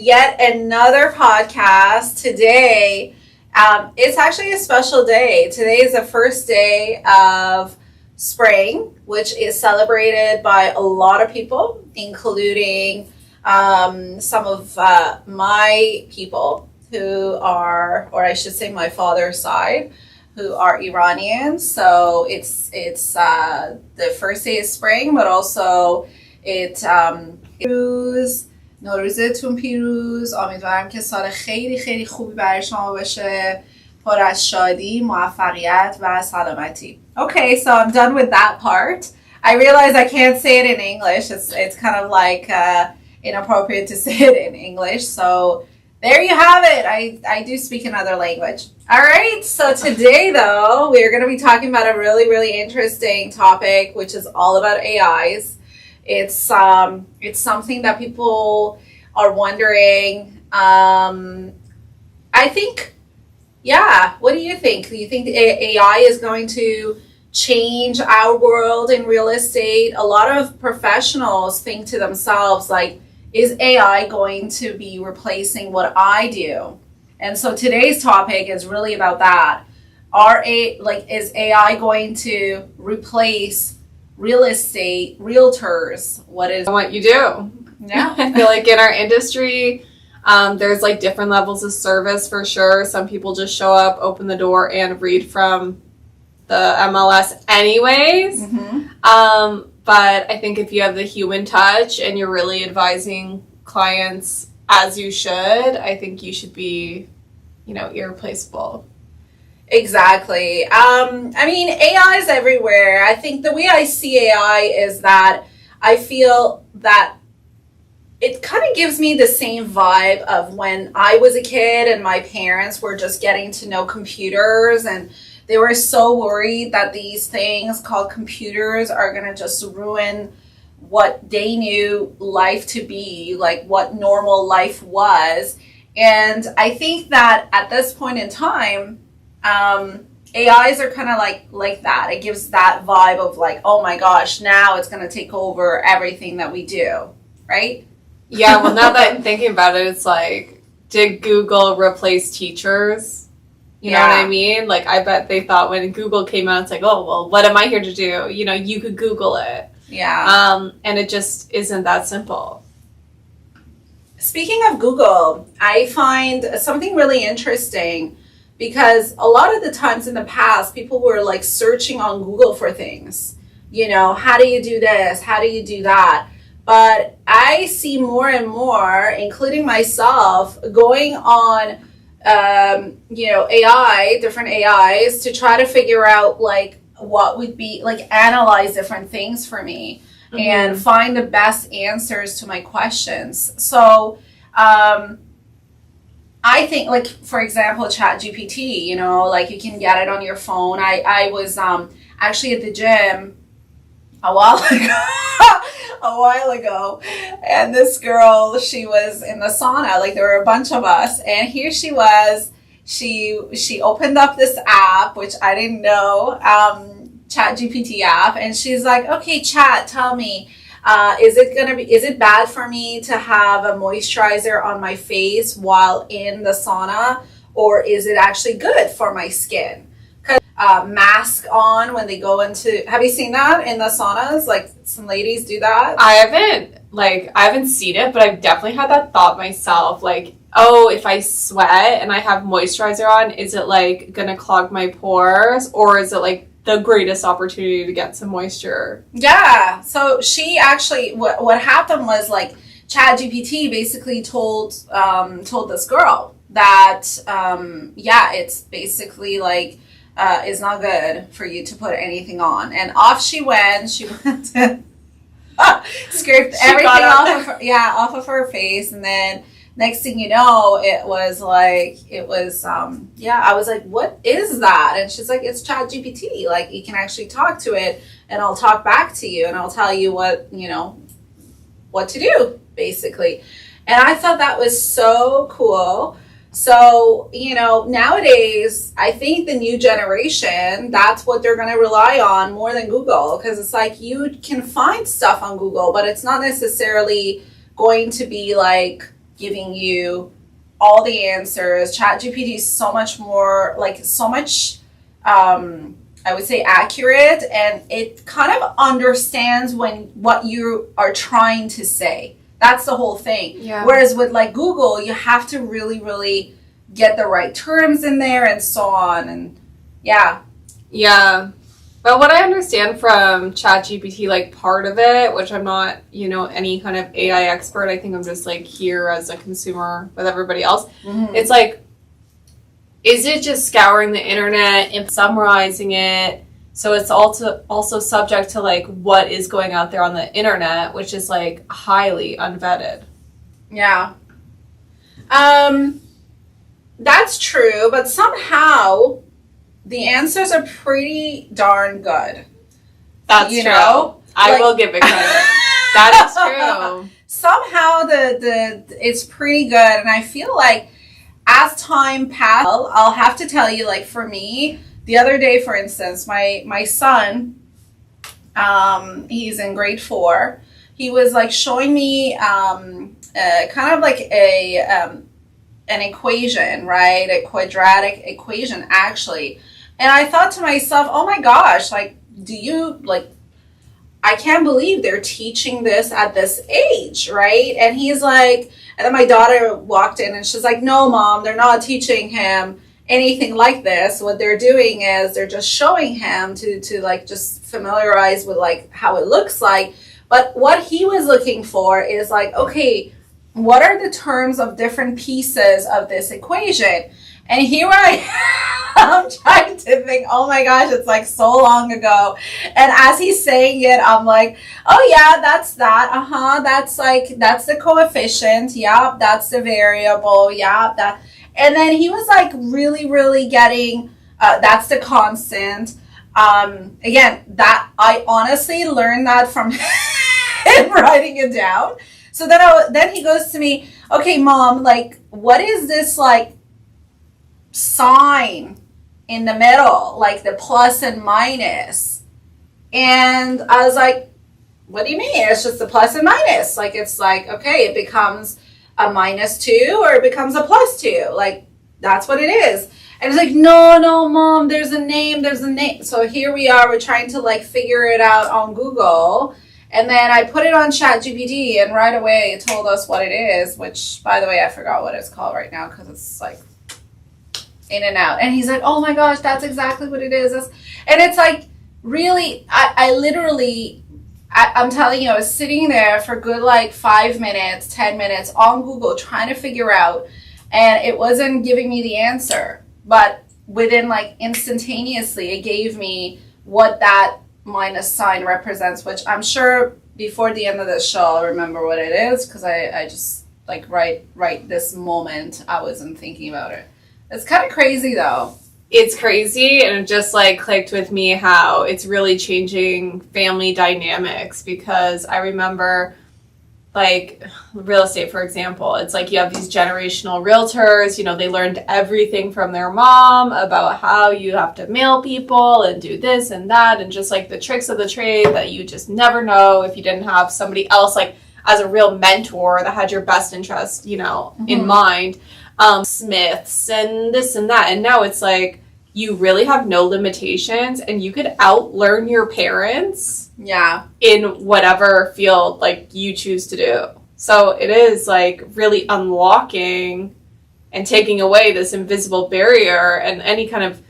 yet another podcast. Today, it's actually a special day. Today is the first day of spring, which is celebrated by a lot of people, including some of my people who are, or I should say my father's side, who are Iranian. So it's the first day of spring, but also نوروزتون پیروز. امیدوارم که سال خیلی خیلی خوبی برای شما باشه، پر از شادی، موفقیت و سلامتی. Okay, so I'm done with that part. I realize I can't say it in English. It's kind of like inappropriate to say it in English. So there you have it. I do speak another language. All right. So today, though, we're going to be talking about a really, really interesting topic, which is all about AIs. It's something that people are wondering. I think, yeah. What do you think? Do you think AI is going to change our world in real estate? A lot of professionals think to themselves, like, is AI going to be replacing what I do? And so today's topic is really about that. Is AI going to replace real estate, realtors? What you do. Yeah. I feel like in our industry, there's like different levels of service for sure. Some people just show up, open the door, and read from the MLS anyways. Mm-hmm. But I think if you have the human touch and you're really advising clients as you should, I think you should be, irreplaceable. Exactly. I mean, AI is everywhere. I think the way I see AI is that I feel that it kind of gives me the same vibe of when I was a kid and my parents were just getting to know computers, and they were so worried that these things called computers are going to just ruin what they knew life to be, like what normal life was. And I think that at this point in time, AIs are kind of like that. It gives that vibe of like, oh my gosh, now it's going to take over everything that we do, right? Yeah, well, now that I'm thinking about it, it's like, did Google replace teachers? You know what I mean? Like, I bet they thought when Google came out, it's like, oh, well, what am I here to do? You could Google it. Yeah. And it just isn't that simple. Speaking of Google, I find something really interesting, because a lot of the times in the past, people were like searching on Google for things. How do you do this? How do you do that? But I see more and more, including myself, going on AI, different AIs, to try to figure out like what would be like, analyze different things for me, mm-hmm. and find the best answers to my questions. So I think, like, for example, ChatGPT, like you can get it on your phone. I was actually at the gym a while ago, and this girl, she was in the sauna. Like, there were a bunch of us, and here she was. She opened up this app, which I didn't know, ChatGPT app, and she's like, okay, Chat, tell me, is it bad for me to have a moisturizer on my face while in the sauna, or is it actually good for my skin? Mask on when they go into, have you seen that in the saunas? Like, some ladies do that. I haven't seen it, but I've definitely had that thought myself. Like, oh, if I sweat and I have moisturizer on, is it like gonna clog my pores, or is it like the greatest opportunity to get some moisture? Yeah. So she actually, what happened was, like, ChatGPT basically told this girl that it's basically like, is not good for you to put anything on. And off she went. She went and scraped everything off of her face. And then next thing you know, I was like, what is that? And she's like, it's ChatGPT. Like, you can actually talk to it, and I'll talk back to you, and I'll tell you what to do, basically. And I thought that was so cool. So, nowadays, I think the new generation, that's what they're going to rely on more than Google, because it's like, you can find stuff on Google, but it's not necessarily going to be like giving you all the answers. ChatGPT is so much more, like, so much, I would say, accurate, and it kind of understands what you are trying to say. That's the whole thing. Yeah. Whereas with like Google, you have to really, really get the right terms in there and so on. And yeah. Yeah. But what I understand from ChatGPT, like part of it, which I'm not, any kind of AI expert, I think I'm just like here as a consumer with everybody else. Mm-hmm. It's like, is it just scouring the internet and summarizing it? So it's also subject to like what is going out there on the internet, which is like highly unvetted. Yeah. That's true, but somehow the answers are pretty darn good. That's true. I will give it credit. That is true. Somehow the it's pretty good, and I feel like as time passed, I'll have to tell you, like for me, the other day, for instance, my son, he's in grade 4. He was like showing me kind of like an equation, right? A quadratic equation, actually. And I thought to myself, oh my gosh, like, I can't believe they're teaching this at this age, right? And he's like, and then my daughter walked in and she's like, no, Mom, they're not teaching him anything like this. What they're doing is they're just showing him to like just familiarize with like how it looks like. But what he was looking for is like, okay, what are the terms of different pieces of this equation? And here I'm trying to think, oh my gosh, it's like so long ago. And as he's saying it, I'm like, oh yeah, that's that. That's the coefficient. Yeah, that's the variable. Yeah, that. And then he was like really, really getting, that's the constant. Again, that I honestly learned that from him writing it down. So then he goes to me, okay, Mom, like, what is this like sign in the middle, like the plus and minus? And I was like, what do you mean? It's just a plus and minus. Like, it's like, okay, it becomes a -2 or it becomes a +2. Like, that's what it is. And it's like, no, Mom, there's a name. So here we are, we're trying to like figure it out on Google. And then I put it on ChatGPT, and right away it told us what it is, which, by the way, I forgot what it's called right now because it's like in and out. And he's like, oh my gosh, that's exactly what it is. And it's like, really, I literally, I'm telling you, I was sitting there for good like 5 minutes, 10 minutes on Google trying to figure out, and it wasn't giving me the answer. But within like instantaneously, it gave me what that minus sign represents, which I'm sure before the end of the show I'll remember what it is, because I just like right this moment I wasn't thinking about it. It's kind of crazy though. It's crazy, and it just like clicked with me how it's really changing family dynamics, because I remember like real estate, for example, it's like you have these generational realtors, they learned everything from their mom about how you have to mail people and do this and that, and just like the tricks of the trade that you just never know if you didn't have somebody else like as a real mentor that had your best interest, in mind. Smiths and this and that. And now it's like you really have no limitations, and you could outlearn your parents in whatever field like you choose to do. So it is like really unlocking and taking away this invisible barrier and any kind of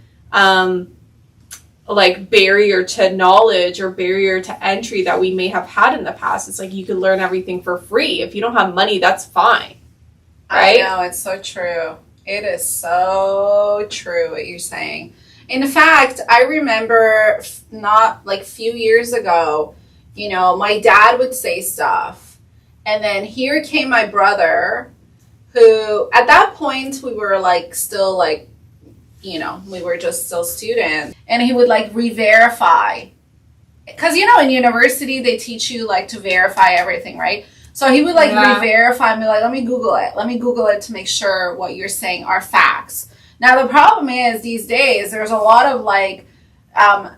like barrier to knowledge or barrier to entry that we may have had in the past. It's like you could learn everything for free. If you don't have money, that's fine. Right? I know, it's so true. It is so true what you're saying. In fact, I remember not like few years ago, my dad would say stuff. And then here came my brother, who at that point we were like still like, we were just still students. And he would like re-verify. Because, in university they teach you like to verify everything, right? So he would like re-verify and be like, let me Google it to make sure what you're saying are facts. Now the problem is these days there's a lot of like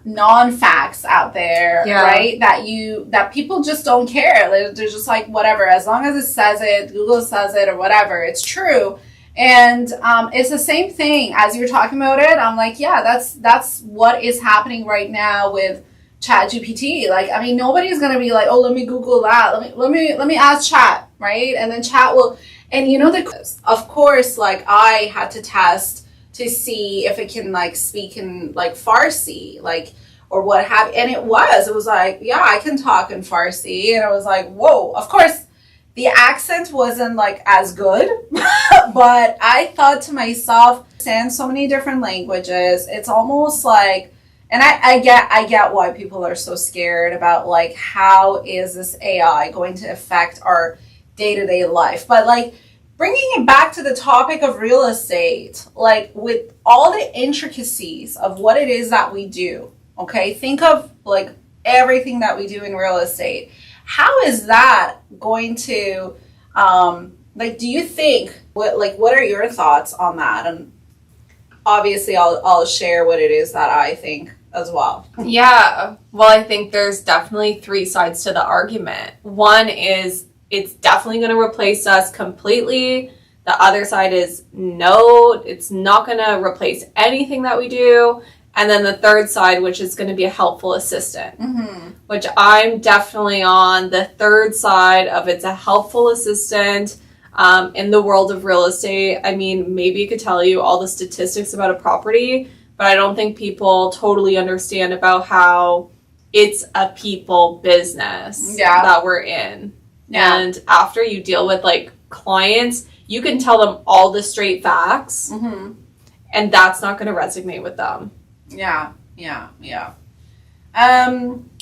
non-facts out there, Yeah. right? That people just don't care. They're just like, whatever, as long as it says it, Google says it or whatever, it's true. And it's the same thing as you're talking about it. I'm like, yeah, that's what is happening right now with ChatGPT. Like, I mean, nobody's gonna be like, oh, let me Google that. Let me ask Chat, right? And then Chat will, and of course, like I had to test to see if it can like speak in like Farsi, like, or what have, and it was like, yeah, I can talk in Farsi. And I was like, whoa. Of course the accent wasn't like as good, but I thought to myself, understand so many different languages. It's almost like, and I get why people are so scared about like, how is this AI going to affect our day-to-day life? But like, bringing it back to the topic of real estate, like with all the intricacies of what it is that we do, okay? Think of like everything that we do in real estate. How is that going to, like, do you think, what are your thoughts on that? And obviously I'll share what it is that I think as well. Yeah. Well, I think there's definitely three sides to the argument. One is, it's definitely going to replace us completely. The other side is no, it's not going to replace anything that we do. And then the third side, which is going to be a helpful assistant, which I'm definitely on the third side of, it's a helpful assistant in the world of real estate. I mean, maybe it could tell you all the statistics about a property, but I don't think people totally understand about how it's a people business that we're in. Yeah. And after you deal with like clients, you can tell them all the straight facts, and that's not going to resonate with them. Yeah.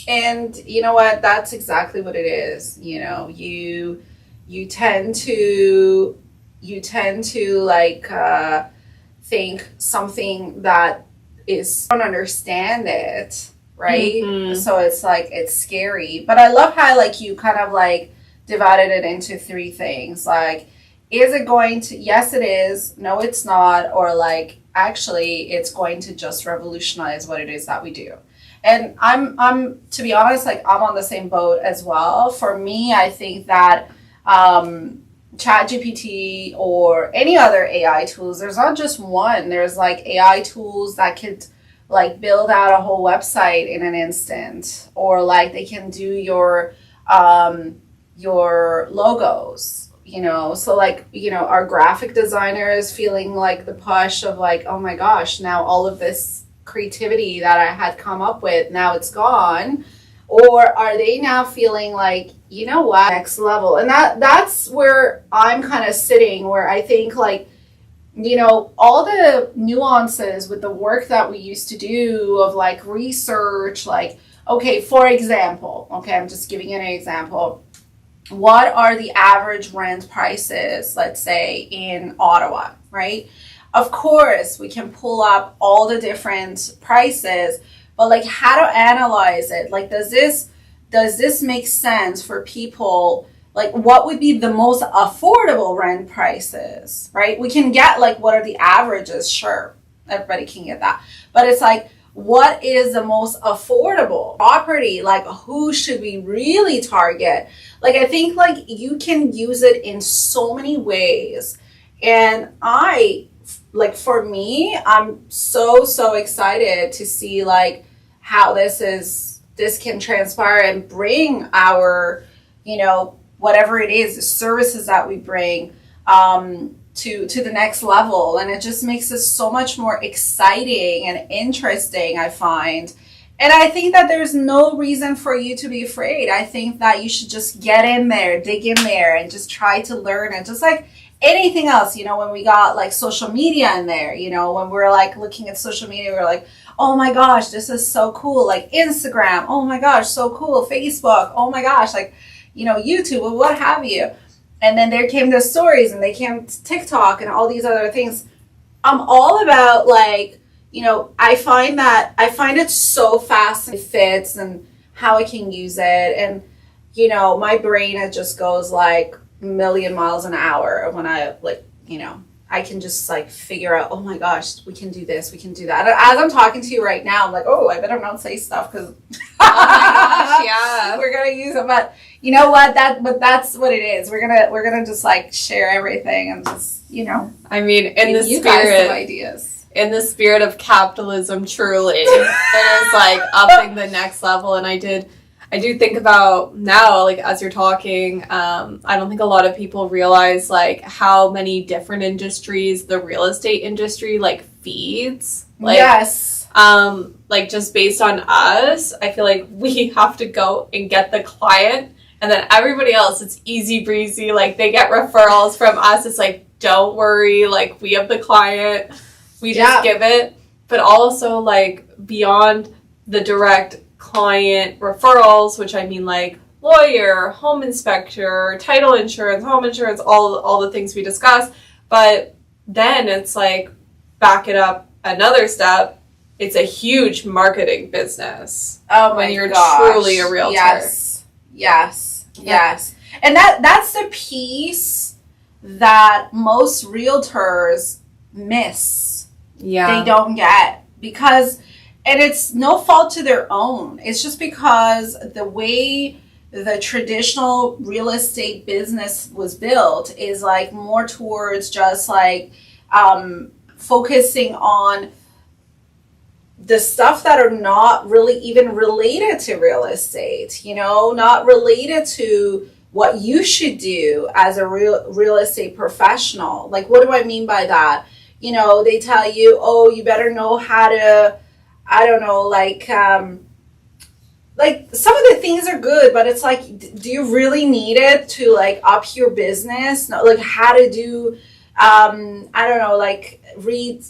And you know what? That's exactly what it is. You know, you tend to like think something that is, don't understand it, right? So it's like, it's scary. But I love how like you kind of like divided it into three things. Like, is it going to, yes it is, no it's not, or like actually it's going to just revolutionize what it is that we do. And I'm to be honest, like I'm on the same boat as well. For me, I think that ChatGPT or any other AI tools, there's not just one. There's like AI tools that could like build out a whole website in an instant, or like they can do your logos, you know. So like, you know, our graphic designer is feeling like the push of like, oh my gosh, now all of this creativity that I had come up with, now it's gone. Or are they now feeling like, you know what, next level? And that's where I'm kind of sitting, where I think like, you know, all the nuances with the work that we used to do of like research, like, okay, for example, okay, I'm just giving you an example. What are the average rent prices, let's say, in Ottawa, right? Of course, we can pull up all the different prices, but like how to analyze it? Like, does this make sense for people? Like, what would be the most affordable rent prices, right? We can get like, what are the averages? Sure, everybody can get that. But it's like, what is the most affordable property? Like, who should we really target? Like, I think like you can use it in so many ways. And for me, I'm so excited to see like how this can transpire and bring our, you know, whatever it is, the services that we bring to the next level. And it just makes it so much more exciting and interesting, I find. And I think that there's no reason for you to be afraid. I think that you should just get in there, dig in there, and just try to learn. And just like anything else, you know, when we got like social media in there, you know, when we're like looking at social media, we're like, oh my gosh, this is so cool. Like Instagram, oh my gosh, so cool. Facebook, oh my gosh, like, you know, YouTube or what have you. And then there came the stories, and they came to TikTok and all these other things. I'm all about like, you know, I find it so fast and fits and how I can use it. And, you know, my brain, it just goes like a million miles an hour when I like, you know, I can just like figure out, oh my gosh, we can do this, we can do that. And as I'm talking to you right now, I'm like, oh, I better not say stuff because oh my gosh, yeah, we're gonna use it. But you know what? But that's what it is. We're gonna just like share everything and just I mean, in the you guys some spirit, ideas. in the spirit of capitalism, truly, it is like upping the next level. And I do think about now, like as you're talking, I don't think a lot of people realize like how many different industries the real estate industry like feeds. Like, yes. Like just based on us, I feel like we have to go and get the client, and then everybody else, it's easy breezy. Like they get referrals from us. It's like, don't worry, like we have the client, we just give it. But also like beyond the direct client referrals, which I mean like lawyer, home inspector, title insurance, home insurance, all the things we discussed. But then it's like, back it up another step, it's a huge marketing business. Oh my when you're gosh. truly a realtor. Yes. And that's the piece that most realtors miss. Yeah. They don't get, because, and it's no fault to their own. It's just because the way the traditional real estate business was built is like more towards just like focusing on the stuff that are not really even related to real estate, not related to what you should do as a real estate professional. Like, what do I mean by that? They tell you, oh, you better know how to, I don't know, like some of the things are good, but it's like, do you really need it to like up your business? No, like how to do, I don't know, like read,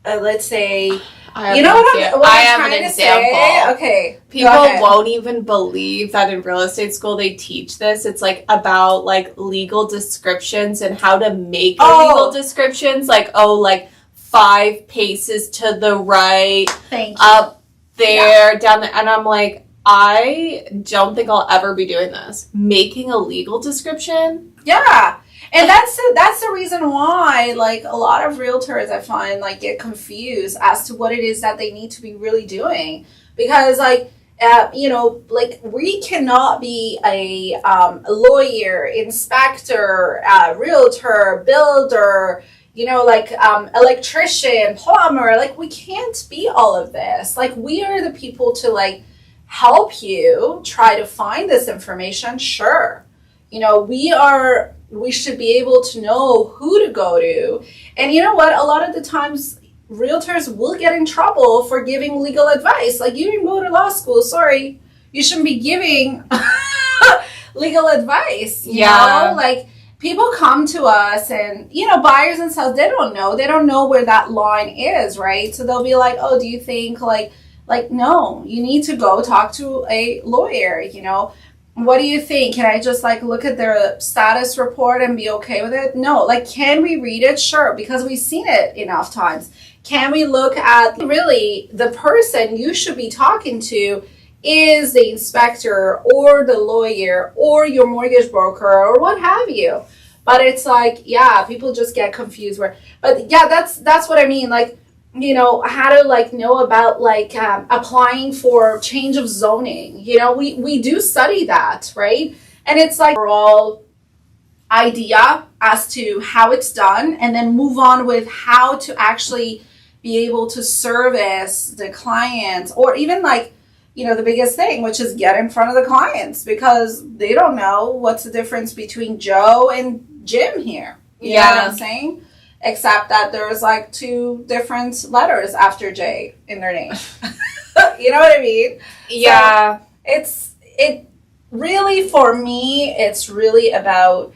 let's say, I have an example. Okay. People won't even believe that in real estate school they teach this. It's like about like legal descriptions and how to make legal descriptions. Like, like 5 paces to the right, thank you, up there, down there. And I'm like, I don't think I'll ever be doing this. Making a legal description. Yeah. And that's the reason why, like, a lot of realtors, I find, like, get confused as to what it is that they need to be really doing. Because, like, like, we cannot be a lawyer, inspector, realtor, builder, electrician, plumber. Like, we can't be all of this. Like, we are the people to, like, help you try to find this information. Sure. We should be able to know who to go to. And you know what? A lot of the times, realtors will get in trouble for giving legal advice. Like, you didn't go to law school. Sorry. You shouldn't be giving legal advice. You know? Like, people come to us and, buyers and sellers, they don't know. They don't know where that line is, right? So they'll be like, oh, do you think, like, no, you need to go talk to a lawyer, What do you think? Can I just like look at their status report and be okay with it? No. Like, can we read it? Sure, because we've seen it enough times. Can we look at really the person you should be talking to is the inspector or the lawyer or your mortgage broker or what have you? But it's like, people just get confused. That's what I mean. Like, how to like know about like applying for change of zoning. We do study that, right? And it's like overall idea as to how it's done, and then move on with how to actually be able to service the clients, or even like, the biggest thing, which is get in front of the clients, because they don't know what's the difference between Joe and Jim here. You know what I'm saying? Except that there's like 2 different letters after J in their name. You know what I mean? Yeah. So it really, for me, it's really about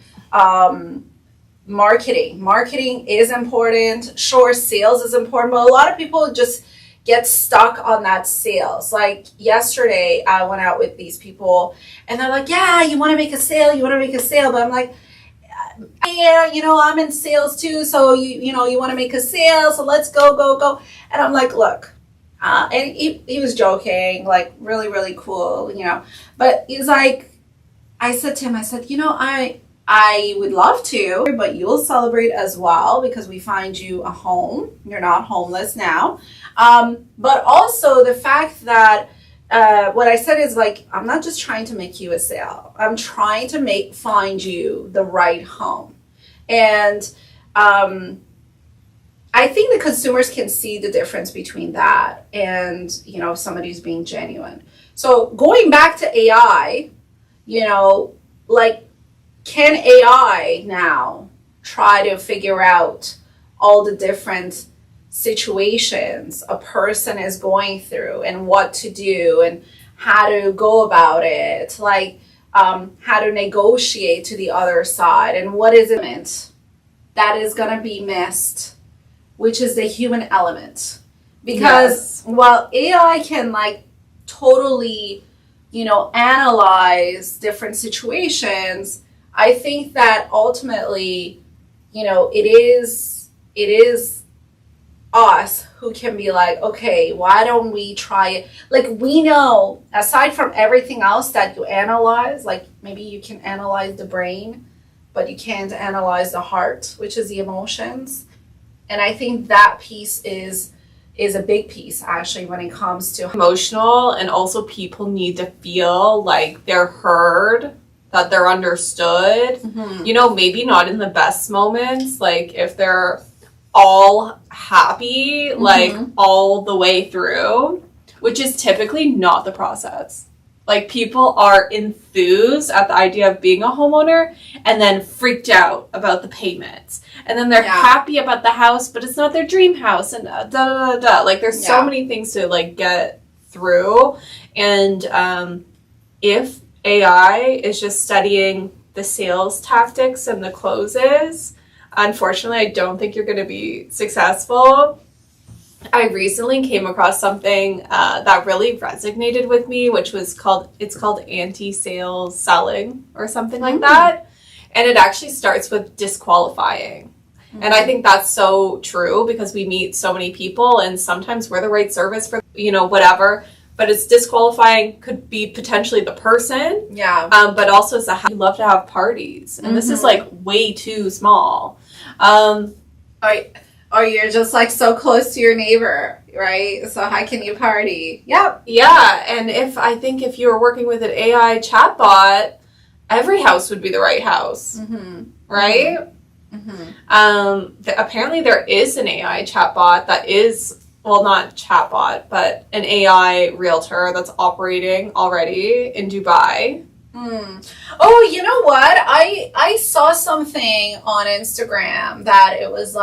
marketing. Marketing is important. Sure, sales is important, but a lot of people just get stuck on that sales. Like yesterday, I went out with these people and they're like, yeah, you want to make a sale, But I'm like, yeah, I'm in sales too, so you want to make a sale, so let's go. And I'm like, look, and he was joking, like really, really cool, but he's like, I said to him, I I would love to, but you'll celebrate as well because we find you a home. You're not homeless now. But also the fact that what I said is like, I'm not just trying to make you a sale. I'm trying to find you the right home. And I think the consumers can see the difference between that and, if somebody's being genuine. So going back to AI, can AI now try to figure out all the different situations a person is going through and what to do and how to go about it, how to negotiate to the other side and what is it that is going to be missed, which is the human element. Because while AI can totally, analyze different situations, I think that ultimately, it is us who can be like, okay, why don't we try it? We know, aside from everything else that you analyze, maybe you can analyze the brain, but you can't analyze the heart, which is the emotions. And I think that piece is a big piece, actually, when it comes to emotional, and also people need to feel like they're heard, that they're understood. Mm-hmm. Maybe not in the best moments, if they're all happy, mm-hmm. All the way through, which is typically not the process. People are enthused at the idea of being a homeowner and then freaked out about the payments. And then they're happy about the house, but it's not their dream house. And there's so many things to get through. And if AI is just studying the sales tactics and the closes, unfortunately, I don't think you're going to be successful. I recently came across something that really resonated with me, which was called anti-sales selling or something like that. And it actually starts with disqualifying. Mm-hmm. And I think that's so true because we meet so many people and sometimes we're the right service for, whatever. But it's disqualifying, could be potentially the person. Yeah. But also it's you love to have parties. And this is way too small. Or you're just so close to your neighbor, right? So how can you party? Yep. Yeah. And if you were working with an AI chatbot, every house would be the right house. Mm-hmm. Right? Mm-hmm. Apparently there is an AI chatbot that is, well, not chatbot, but an AI realtor that's operating already in Dubai. Oh, you know what? I saw something on Instagram that it was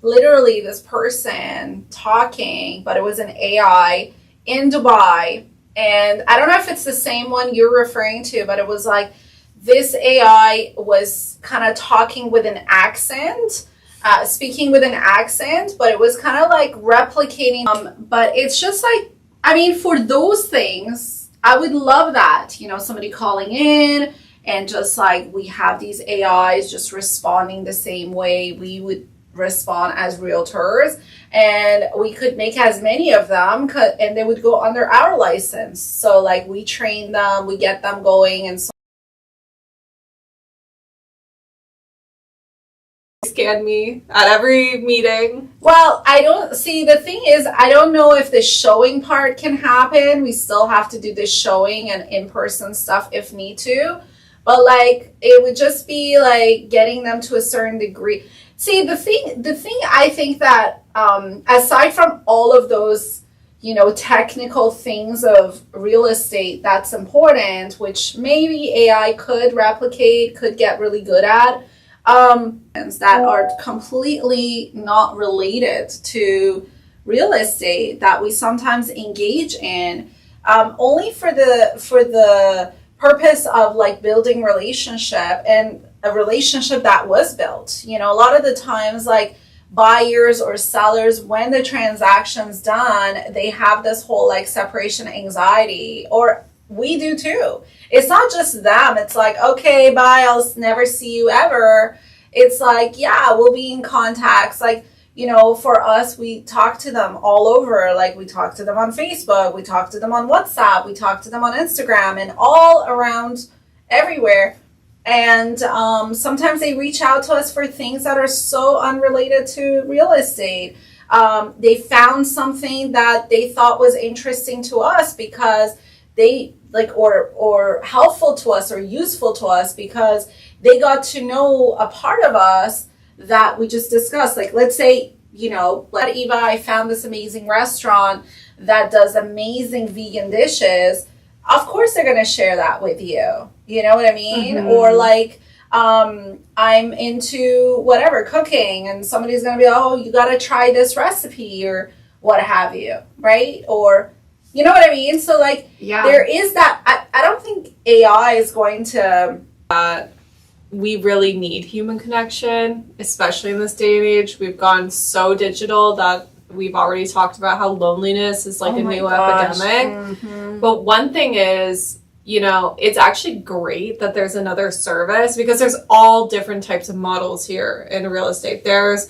literally this person talking, but it was an AI in Dubai. And I don't know if it's the same one you're referring to, but it was this AI was kind of talking with an accent, speaking with an accent, but it was kind of replicating. But it's just for those things, I would love that, somebody calling in and just we have these AIs just responding the same way we would respond as realtors, and we could make as many of them and they would go under our license. So we train them, we get them going, and so scan me at every meeting. Well, the thing is, I don't know if the showing part can happen. We still have to do the showing and in-person stuff if need to, but it would just be getting them to a certain degree. See, the thing I think that aside from all of those, technical things of real estate that's important, which maybe AI could replicate, could get really good at, that are completely not related to real estate that we sometimes engage in, only for the purpose of building relationship and a relationship that was built. A lot of the times buyers or sellers, when the transaction's done, they have this whole separation anxiety, or we do too. It's not just them. It's okay, bye, I'll never see you ever. It's we'll be in contact. For us, we talk to them all over. We talk to them on Facebook, we talk to them on WhatsApp, we talk to them on Instagram, and all around everywhere. And sometimes they reach out to us for things that are so unrelated to real estate. They found something that they thought was interesting to us because they or helpful to us or useful to us because they got to know a part of us that we just discussed. Like, let's say, Eva, I found this amazing restaurant that does amazing vegan dishes. Of course they're going to share that with you. You know what I mean? Mm-hmm. Or like, I'm into whatever, cooking, and somebody's going to be, oh, you got to try this recipe or what have you, right? Or, you know what I mean? So like, there is that. I don't think AI is going to... we really need human connection, especially in this day and age. We've gone so digital that we've already talked about how loneliness is like a new epidemic. Mm-hmm. But one thing is, it's actually great that there's another service because there's all different types of models here in real estate. There's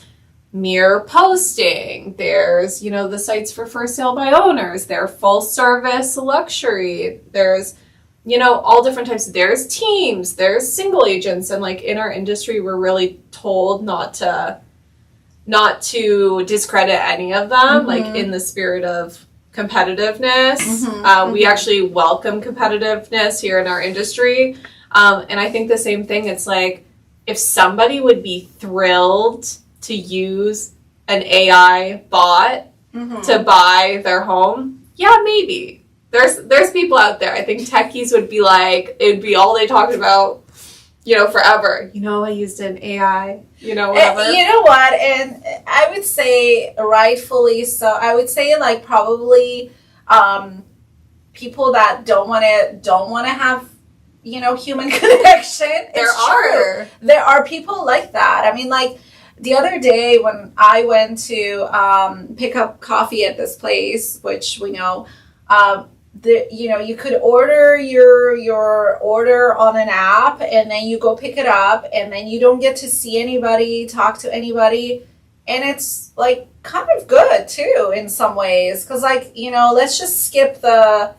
mere posting. There's, the sites for sale by owners. They're full service luxury. There's, all different types. There's teams. There's single agents. And like in our industry, we're really told not to discredit any of them, mm-hmm. like in the spirit of competitiveness. Mm-hmm. We actually welcome competitiveness here in our industry. And I think the same thing, it's like, if somebody would be thrilled to use an AI bot mm-hmm. to buy their home, yeah, maybe. There's people out there. I think techies would be like, it'd be all they talked about, forever. I used an AI, whatever. You know what? And I would say rightfully so. I would say like probably people that don't want to have, human connection. There are people like that. I mean, like the other day when I went to pick up coffee at this place, which we know, you could order your order on an app and then you go pick it up and then you don't get to see anybody, talk to anybody. And it's like kind of good too in some ways. Cause like, let's just skip the,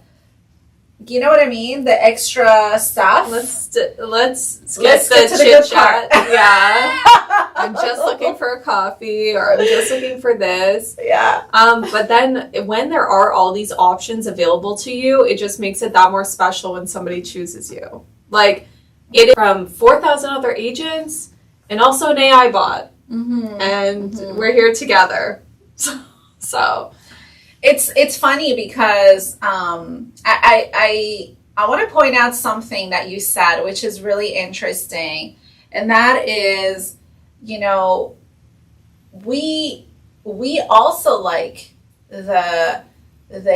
you know what I mean? The extra stuff. Let's skip the chit chat. Yeah. I'm just looking for a coffee or I'm just looking for this. Yeah. But then when there are all these options available to you, it just makes it that more special when somebody chooses you. Like it is from 4,000 other agents and also an AI bot. Mm-hmm. And mm-hmm. we're here together. So it's funny because I want to point out something that you said, which is really interesting. And that is, we also like the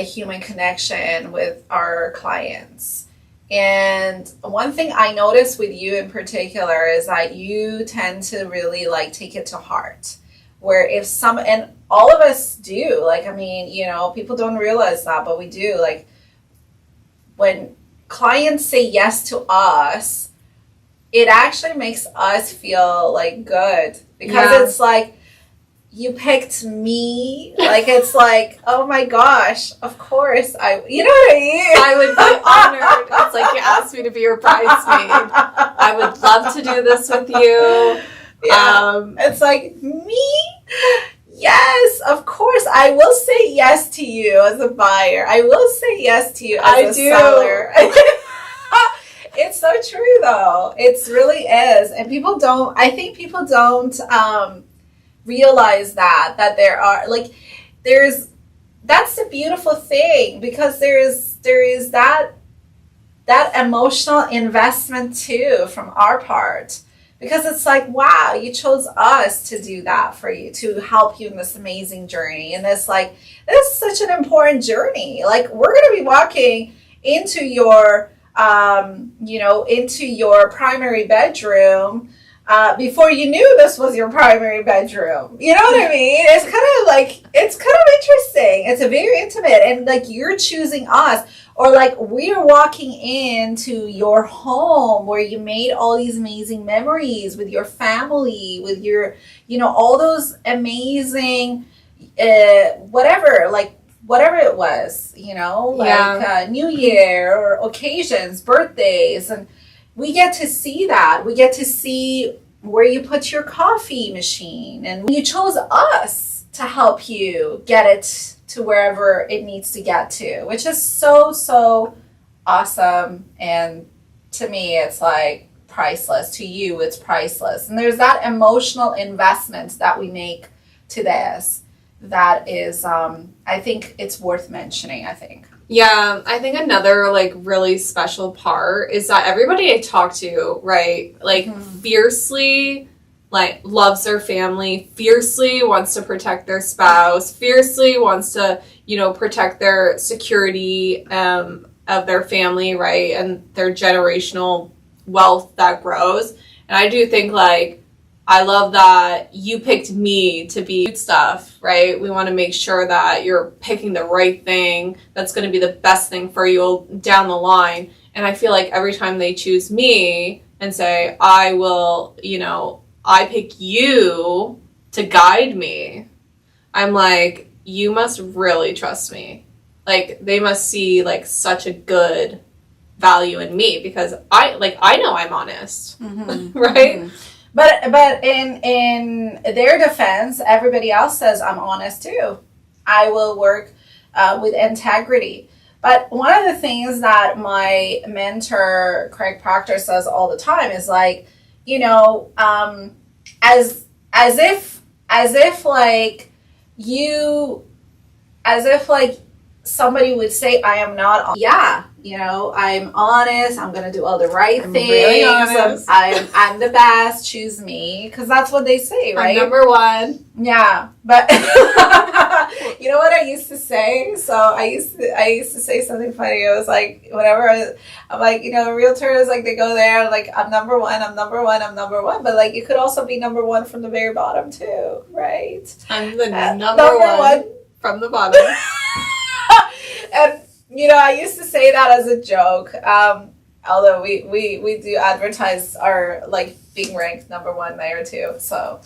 human connection with our clients. And one thing I noticed with you in particular is that you tend to really like take it to heart. Where and all of us do, like, I mean, people don't realize that, but we do. Like when clients say yes to us, it actually makes us feel like good because it's like, you picked me. Like, it's like, oh my gosh, of course. You know what I mean? I would be honored. It's like you asked me to be your bridesmaid. I would love to do this with you. Yeah. It's like, me? Yes, of course. I will say yes to you as a buyer. I will say yes to you as a seller. It's so true, though. It really is. And I think people don't realize that there are, like, that's the beautiful thing, because there is that emotional investment too from our part. Because it's like, wow, you chose us to do that for you, to help you in this amazing journey. And this is such an important journey. Like, we're going to be walking into your, into your primary bedroom before you knew this was your primary bedroom. You know what I mean? It's kind of interesting. It's a very intimate, and like, you're choosing us. Or like, we're walking into your home where you made all these amazing memories with your family, with your, all those amazing, whatever it was, New Year or occasions, birthdays. And, we get to see that. We get to see where you put your coffee machine, and you chose us to help you get it to wherever it needs to get to, which is so, so awesome. And to me, it's like priceless. To you, it's priceless. And there's that emotional investment that we make to this that is, I think it's worth mentioning, I think. Yeah, I think another like really special part is that everybody I talk to, right, like fiercely like loves their family, fiercely wants to protect their spouse, fiercely wants to, you know, protect their security of their family, right, and their generational wealth that grows. And I do think like I love that you picked me to be stuff, right? We want to make sure that you're picking the right thing that's going to be the best thing for you down the line. And I feel like every time they choose me and say, I will, you know, I pick you to guide me, I'm like, you must really trust me. Like, they must see like such a good value in me because I know I'm honest, right? Mm-hmm. But in their defense, everybody else says I'm honest too. I will work with integrity. But one of the things that my mentor Craig Proctor says all the time is like, you know, as if somebody would say I am not. Yeah. You know, I'm honest. I'm going to do all the right things. Really honest. I'm the best. Choose me. Because that's what they say, right? I'm number one. Yeah. But you know what I used to say? So I used to say something funny. It was like, whenever I'm like, you know, realtors, like they go there, like, I'm number one. But like, you could also be number one from the very bottom too, right? I'm the number one from the bottom. And you know, I used to say that as a joke, although we do advertise our, like, being ranked number one there, too. So,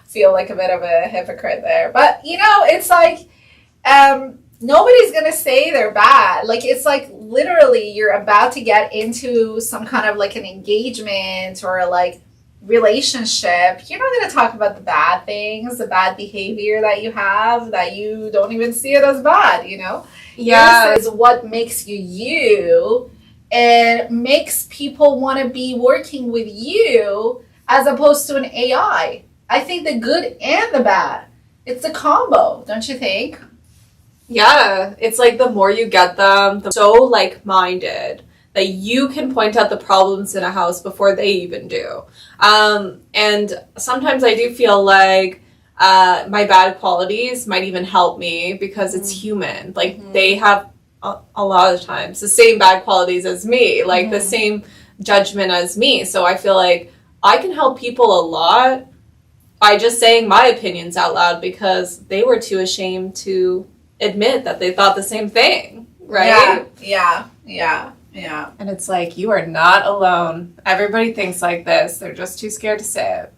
feel like a bit of a hypocrite there. But, you know, it's like, nobody's going to say they're bad. Like, it's like, literally, you're about to get into some kind of, like, an engagement or, like, relationship. You're not going to talk about the bad things, the bad behavior that you have, that you don't even see it as bad, you know? Yeah. This is what makes you and makes people want to be working with you as opposed to an AI. I think the good and the bad. It's a combo, don't you think? Yeah. It's like the more you get them, the so like-minded that you can point out the problems in a house before they even do. And sometimes I do feel like my bad qualities might even help me because it's human. Like they have a lot of times the same bad qualities as me, like the same judgment as me. So I feel like I can help people a lot by just saying my opinions out loud because they were too ashamed to admit that they thought the same thing, right? Yeah. And it's like, you are not alone. Everybody thinks like this. They're just too scared to say it.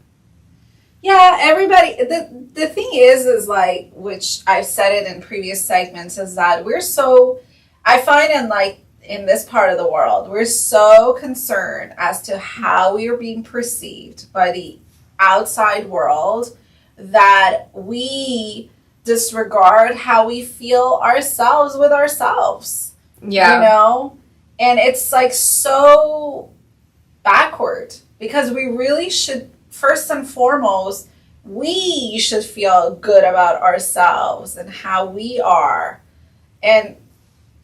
Yeah, everybody, the thing is like, which I've said it in previous segments, is that I find in this part of the world, we're so concerned as to how we are being perceived by the outside world that we disregard how we feel ourselves with ourselves. Yeah. You know? And it's like so backward because we really should, first and foremost, we should feel good about ourselves and how we are. And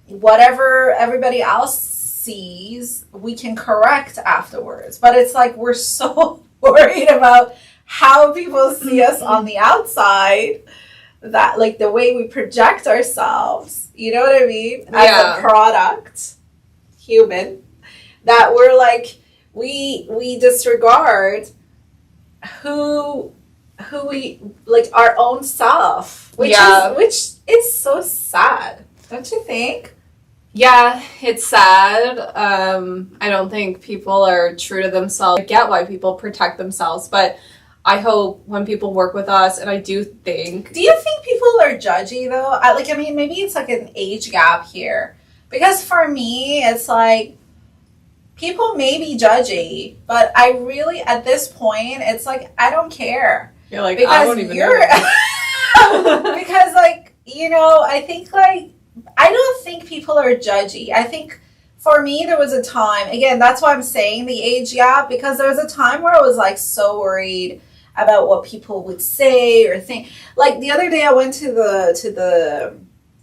whatever everybody else sees, we can correct afterwards. But it's like we're so worried about how people see us on the outside that, like, the way we project ourselves, you know what I mean? As a product, human, that we're like, we disregard who we, like, our own self, which is so sad, don't you think? Yeah, it's sad. I don't think people are true to themselves. I get why people protect themselves, but I hope when people work with us, and I do think... Do you think people are judgy, though? I mean, maybe it's like an age gap here. Because for me, it's like, people may be judgy, but I really, at this point, it's like, I don't care. You're like, because I won't even know. because, like, you know, I think, like, I don't think people are judgy. I think for me, there was a time, again, that's why I'm saying the age gap, because there was a time where I was, like, so worried about what people would say or think. Like, the other day I went to the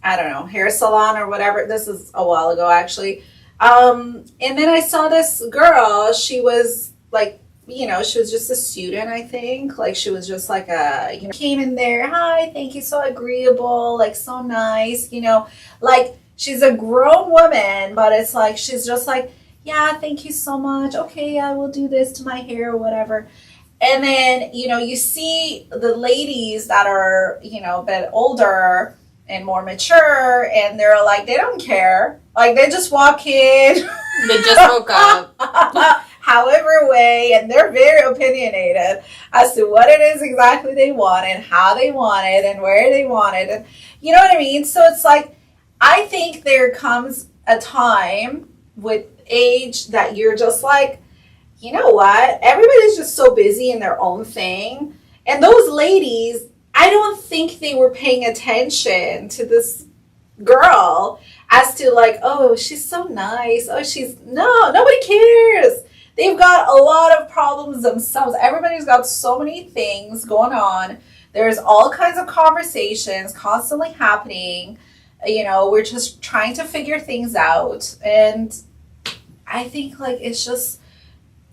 I don't know, hair salon or whatever. This is a while ago, actually. And then I saw this girl. She was, like, you know, she was just a student, I think. Like, she was just like came in there, hi, thank you, so agreeable, like, so nice, you know. Like, she's a grown woman, but it's like, she's just like, yeah, thank you so much. Okay, I will do this to my hair or whatever. And then, you know, you see the ladies that are, you know, a bit older and more mature, and they're like, they don't care. Like, they just walk in. They just woke up. However way, and they're very opinionated as to what it is exactly they want and how they want it and where they want it. And you know what I mean? So it's like, I think there comes a time with age that you're just like, you know what? Everybody's just so busy in their own thing. And those ladies, I don't think they were paying attention to this girl as to like, oh, she's so nice. Oh, nobody cares. They've got a lot of problems themselves. Everybody's got so many things going on. There's all kinds of conversations constantly happening. You know, we're just trying to figure things out. And I think, like, it's just,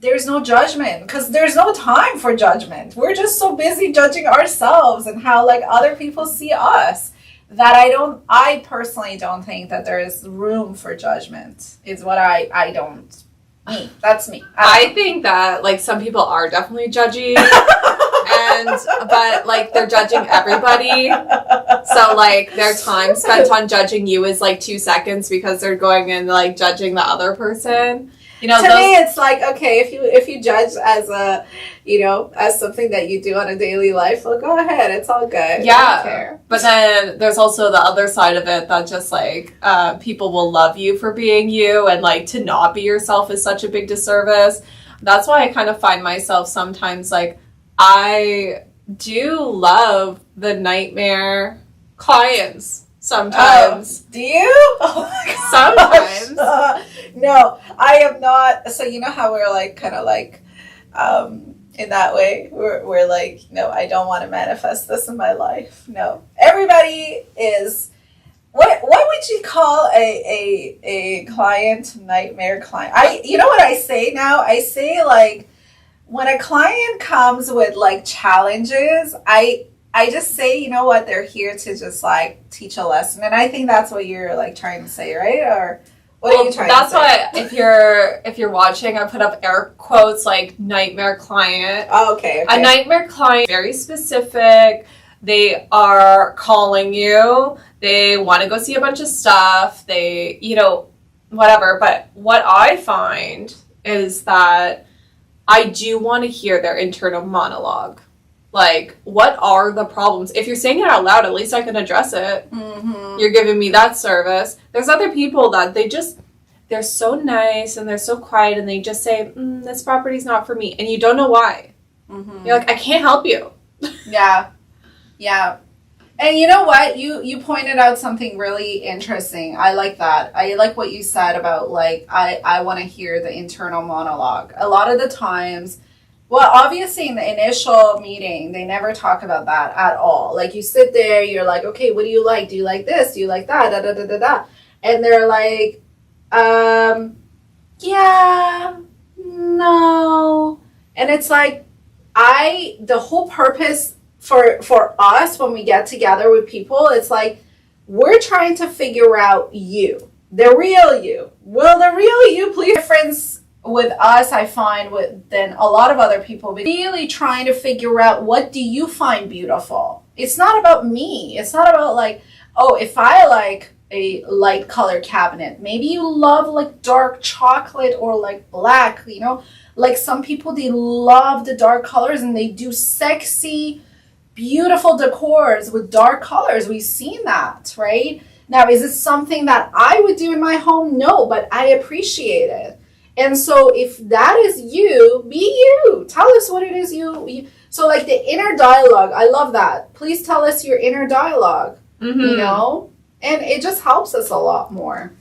there's no judgment because there's no time for judgment. We're just so busy judging ourselves and how, like, other people see us that I personally don't think that there is room for judgment is what I don't. That's me. I think that, like, some people are definitely judgy, but like, they're judging everybody. So, like, their time spent on judging you is like 2 seconds because they're going and like judging the other person. You know, to me, it's like, okay, if you judge as a, you know, as something that you do on a daily life, well, go ahead, it's all good. Yeah, I don't care. But then there's also the other side of it that just like people will love you for being you, and like to not be yourself is such a big disservice. That's why I kind of find myself sometimes like I do love the nightmare clients. Sometimes. Do you? Oh my gosh. Sometimes. No, I am not. So you know how we're like kind of like in that way we're like, no, I don't want to manifest this in my life. No. Everybody is what would you call a client, nightmare client? You know what I say now? I say, like, when a client comes with like challenges, I just say, you know what, they're here to just like teach a lesson. And I think that's what you're like trying to say, right? Or what are you trying to say? That's why if you're watching, I put up air quotes like nightmare client. Oh, okay. A nightmare client, very specific. They are calling you. They want to go see a bunch of stuff. They, you know, whatever. But what I find is that I do want to hear their internal monologue. Like, what are the problems? If you're saying it out loud, at least I can address it. Mm-hmm. You're giving me that service. There's other people that they're so nice and they're so quiet and they just say, this property's not for me. And you don't know why. Mm-hmm. You're like, I can't help you. Yeah. Yeah. And you know what? You pointed out something really interesting. I like that. I like what you said about, like, I want to hear the internal monologue. A lot of the times, well, obviously in the initial meeting, they never talk about that at all. Like, you sit there, you're like, okay, what do you like? Do you like this? Do you like that? Da, da, da, da, da. And they're like, yeah, no. And it's like, the whole purpose for us when we get together with people, it's like, we're trying to figure out you, the real you. Will the real you please? Difference with us, I find, than a lot of other people, really trying to figure out, what do you find beautiful? It's not about me. It's not about like, oh, if I like a light color cabinet, maybe you love like dark chocolate or like black, you know, like some people, they love the dark colors and they do sexy, beautiful decors with dark colors. We've seen that, right? Now, is it something that I would do in my home? No, but I appreciate it. And so if that is you, be you. Tell us what it is you so like the inner dialogue, I love that. Please tell us your inner dialogue, you know? And it just helps us a lot more.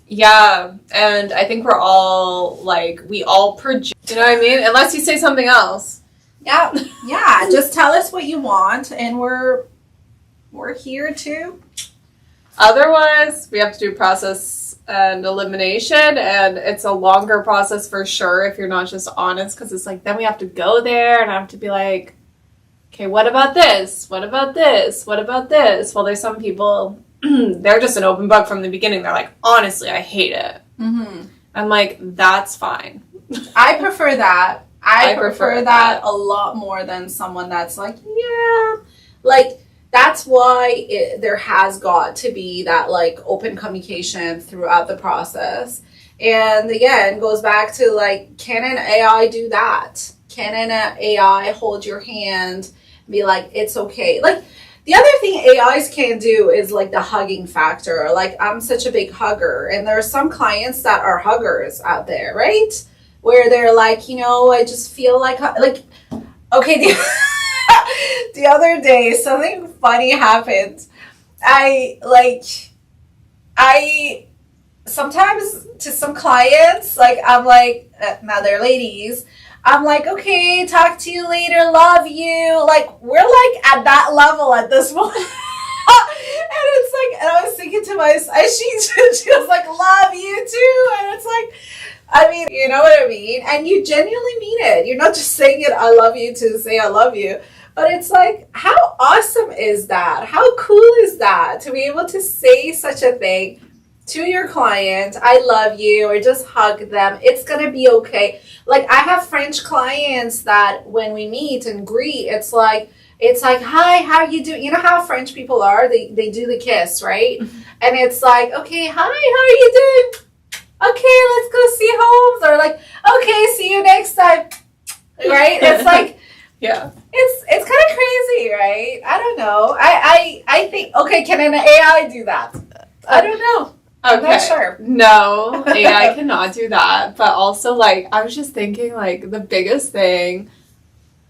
Yeah, and I think we're all, like, we all project, you know what I mean? Unless you say something else. Yeah, just tell us what you want, and we're here to. Otherwise, we have to do process and elimination, and it's a longer process for sure if you're not just honest, because it's like, then we have to go there, and I have to be like, okay, what about this? What about this? What about this? Well, there's some people... they're just an open book from the beginning. They're like, honestly, I hate it. I'm like, that's fine. I prefer that. I prefer that a lot more than someone that's like, yeah. Like, that's why there has got to be that, like, open communication throughout the process. And, again, goes back to, like, can an AI do that? Can an AI hold your hand and be like, it's okay? Like, the other thing AIs can do is like the hugging factor. Like, I'm such a big hugger, and there are some clients that are huggers out there, right? Where they're like, you know, I just feel like okay, the other day something funny happened. I sometimes to some clients, like, I'm like, now they're ladies, I'm like, okay, talk to you later, love you. Like, we're like at that level at this point. And it's like, and I was thinking to myself, she was like, love you too. And it's like, I mean, you know what I mean? And you genuinely mean it. You're not just saying it, I love you, to say I love you. But it's like, how awesome is that? How cool is that to be able to say such a thing to your client, I love you, or just hug them. It's going to be okay. Like, I have French clients that when we meet and greet, it's like, hi, how you doing? You know how French people are? They do the kiss, right? And it's like, okay, hi, how are you doing? Okay, let's go see homes. Or like, okay, see you next time. Right? It's like, yeah. It's kind of crazy, right? I don't know. I think, okay, can an AI do that? I don't know. Okay. I'm not sure. No, AI cannot do that. But also, like, I was just thinking, like, the biggest thing,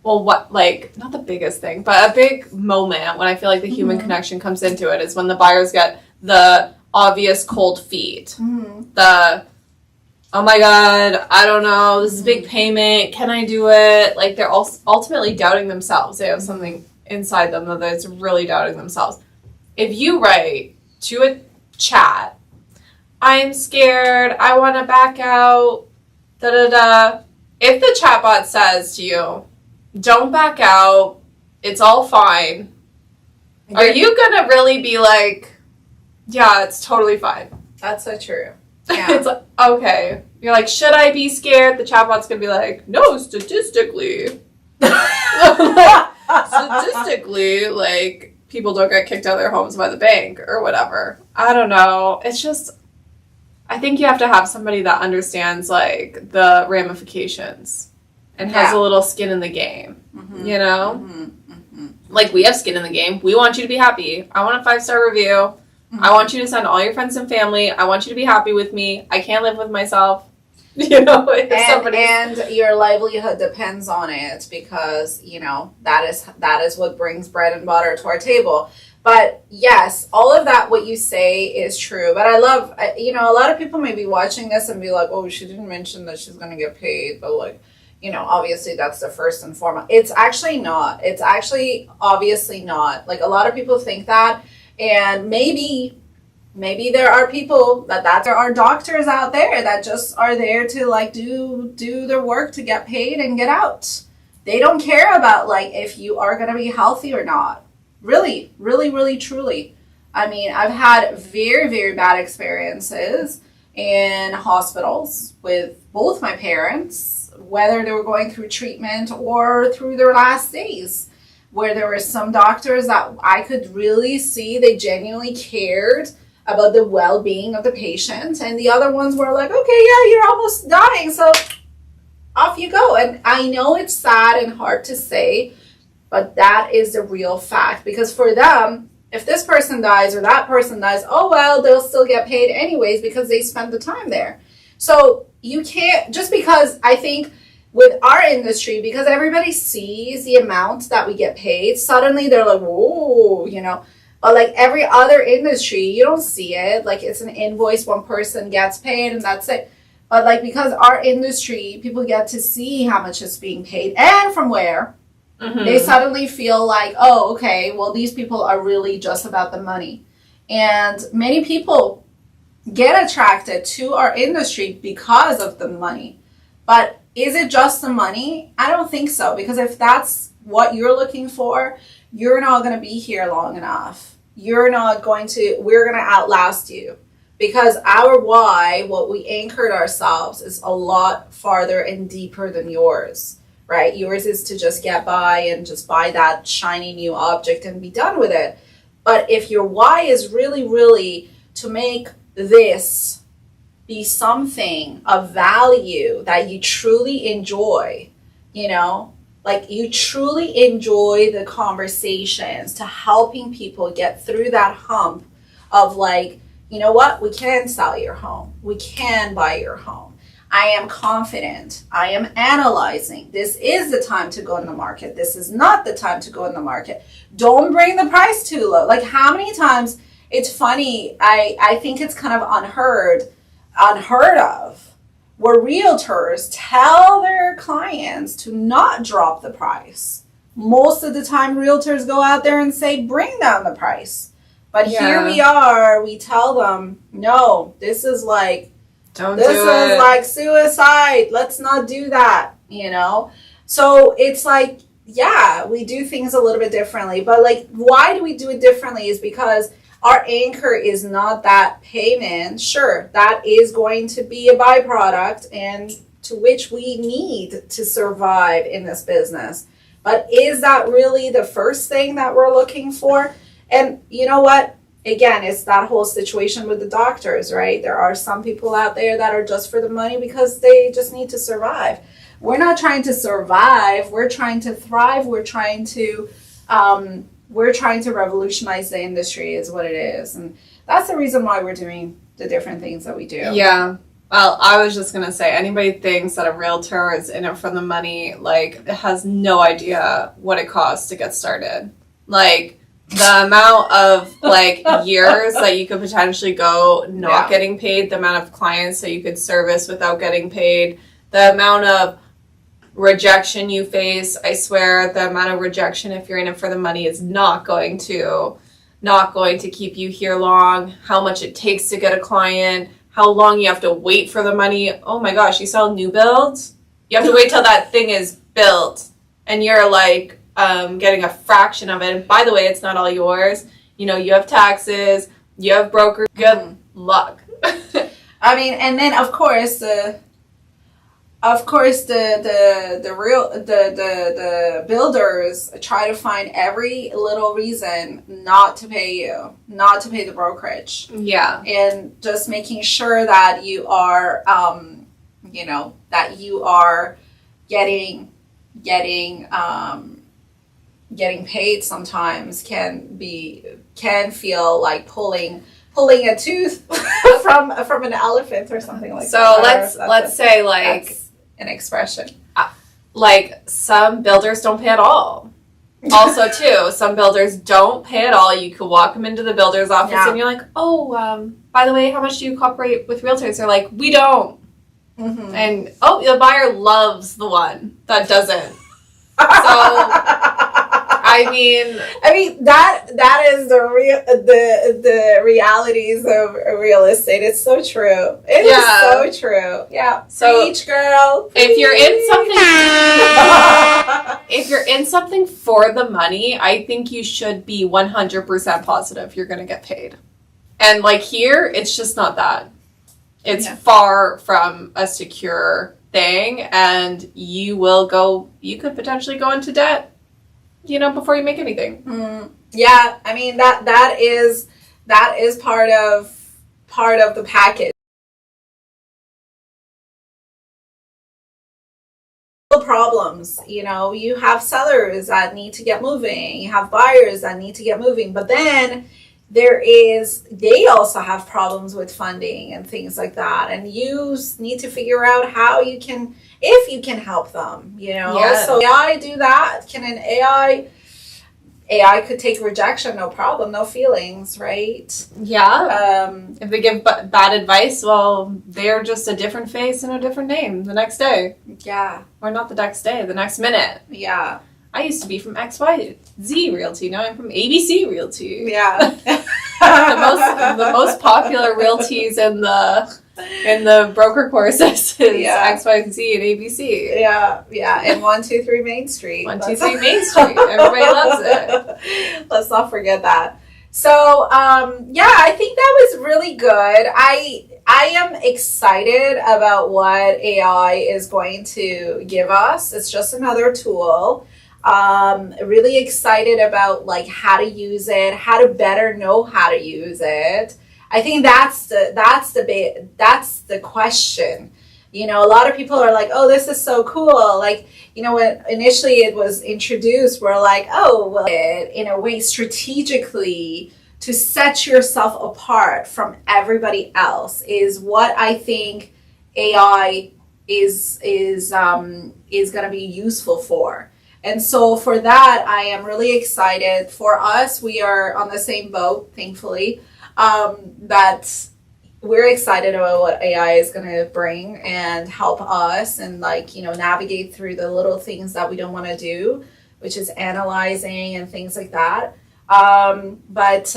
well, what, like, not the biggest thing, but a big moment when I feel like the human connection comes into it is when the buyers get the obvious cold feet. The, oh my God, I don't know, this is a big payment, can I do it? Like, they're ultimately doubting themselves. They have something inside them that's really doubting themselves. If you write to a chat, I'm scared, I want to back out, da-da-da. If the chatbot says to you, don't back out, it's all fine, are you going to really be like, yeah, it's totally fine? That's so true. Yeah. It's like, okay. You're like, should I be scared? The chatbot's going to be like, no, statistically, like, people don't get kicked out of their homes by the bank or whatever. I don't know. It's just... I think you have to have somebody that understands, like, the ramifications and has a little skin in the game, you know? Like, we have skin in the game. We want you to be happy. I want a 5-star review. I want you to send all your friends and family. I want you to be happy with me. I can't live with myself. You know? And your livelihood depends on it because, you know, that is what brings bread and butter to our table. But yes, all of that, what you say is true. But I love, you know, a lot of people may be watching this and be like, oh, she didn't mention that she's going to get paid. But like, you know, obviously that's the first and foremost. It's actually not. It's actually obviously not. Like, a lot of people think that. And maybe there are people there are doctors out there that just are there to like do their work to get paid and get out. They don't care about like if you are going to be healthy or not. Really, really, really, truly. I mean, I've had very, very bad experiences in hospitals with both my parents, whether they were going through treatment or through their last days, where there were some doctors that I could really see they genuinely cared about the well-being of the patient, and the other ones were like, okay, yeah, you're almost dying, so off you go. And I know it's sad and hard to say, but that is the real fact, because for them, if this person dies or that person dies, oh well, they'll still get paid anyways because they spent the time there. So you can't, just because I think with our industry, because everybody sees the amount that we get paid, suddenly they're like, whoa, you know. But like every other industry, you don't see it. Like it's an invoice, one person gets paid and that's it. But like because our industry, people get to see how much is being paid and from where, they suddenly feel like, oh, okay, well, these people are really just about the money. And many people get attracted to our industry because of the money. But is it just the money? I don't think so. Because if that's what you're looking for, you're not going to be here long enough. We're going to outlast you. Because our why, what we anchored ourselves, is a lot farther and deeper than yours, right? Yours is to just get by and just buy that shiny new object and be done with it. But if your why is really, really to make this be something of value that you truly enjoy, you know, like you truly enjoy the conversations to helping people get through that hump of like, you know what, we can sell your home. We can buy your home. I am confident. I am analyzing. This is the time to go in the market. This is not the time to go in the market. Don't bring the price too low. Like how many times, it's funny, I think it's kind of unheard of, where realtors tell their clients to not drop the price. Most of the time realtors go out there and say, bring down the price. But here we are, we tell them, no, this is like, like suicide. Let's not do that, you know? So it's like, yeah, we do things a little bit differently. But like, why do we do it differently is because our anchor is not that payment. Sure, that is going to be a byproduct and to which we need to survive in this business. But is that really the first thing that we're looking for? And you know what? Again, it's that whole situation with the doctors, right? There are some people out there that are just for the money because they just need to survive. We're not trying to survive. We're trying to thrive. We're trying to revolutionize the industry is what it is. And that's the reason why we're doing the different things that we do. Yeah. Well, I was just going to say, anybody thinks that a realtor is in it for the money, like, has no idea what it costs to get started. Like, the amount of, like, years that you could potentially go not getting paid, the amount of clients that you could service without getting paid, the amount of rejection you face, I swear, the amount of rejection if you're in it for the money is not going to keep you here long, how much it takes to get a client, how long you have to wait for the money. Oh my gosh, you sell new builds? You have to wait till that thing is built and you're like getting a fraction of it. And by the way, it's not all yours. You know, you have taxes, you have brokers. Good luck. I mean, and then of course the builders try to find every little reason not to pay you, not to pay the brokerage. Yeah. And just making sure that you are, that you are getting paid sometimes can feel like pulling a tooth from an elephant or something like that. So let's say like an expression. Like some builders don't pay at all. Also too, some builders don't pay at all. You could walk them into the builder's office and you're like, oh, by the way, how much do you cooperate with realtors? They're like, we don't. Mm-hmm. And the buyer loves the one that doesn't. So I mean that is the realities of real estate. It's so true. It is so true. Yeah. So preach, girl. Preach. If you're in something for the money, I think you should be 100% positive you're going to get paid. And like here, it's just not that. It's far from a secure thing, and you could potentially go into debt, before you make anything. Yeah, I mean that is part of the package. Problems, you have sellers that need to get moving, you have buyers that need to get moving, but then they also have problems with funding and things like that. And you need to figure out if you can help them, Yeah. So AI do that? Can an AI could take rejection, no problem, no feelings, right? Yeah. If they give bad advice, well, they're just a different face and a different name the next day. Yeah. Or not the next day, the next minute. Yeah. I used to be from XYZ Realty. Now I'm from ABC Realty. Yeah. the most popular realties in the broker courses is XYZ and ABC. Yeah. And 123 Main Street. 123 Main Street. Everybody loves it. Let's not forget that. So, I think that was really good. I am excited about what AI is going to give us. It's just another tool. Really excited about like how to use it, how to better know how to use it. I think that's the question. A lot of people are like, oh, this is so cool. Like, when initially it was introduced, we're like, oh, well, in a way strategically to set yourself apart from everybody else is what I think AI is going to be useful for. And so for that, I am really excited. For us, we are on the same boat, thankfully, that we're excited about what AI is going to bring and help us and navigate through the little things that we don't want to do, which is analyzing and things like that. But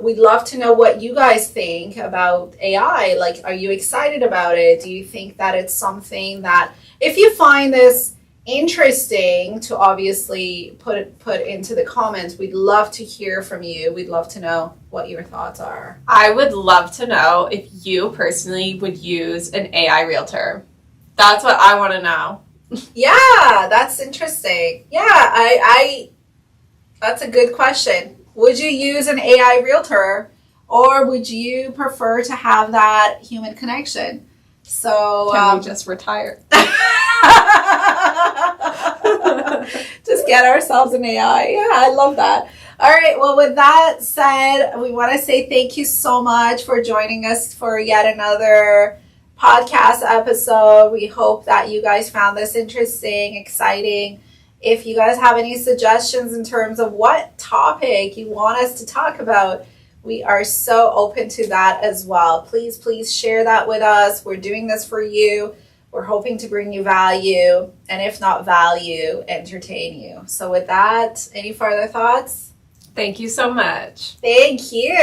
we'd love to know what you guys think about AI. Like, are you excited about it? Do you think that it's something that, if you find this interesting, to obviously put into the comments, we'd love to hear from you. We'd love to know what your thoughts are. I would love to know if you personally would use an AI realtor. That's what I want to know. Yeah, that's interesting. Yeah, I that's a good question. Would you use an AI realtor, or would you prefer to have that human connection? So can we just retire? Just get ourselves an AI. Yeah, I love that. All right. Well, with that said, we want to say thank you so much for joining us for yet another podcast episode. We hope that you guys found this interesting, exciting. If you guys have any suggestions in terms of what topic you want us to talk about, we are so open to that as well. Please share that with us. We're doing this for you. We're hoping to bring you value, and if not value, entertain you. So with that, any further thoughts? Thank you so much. Thank you.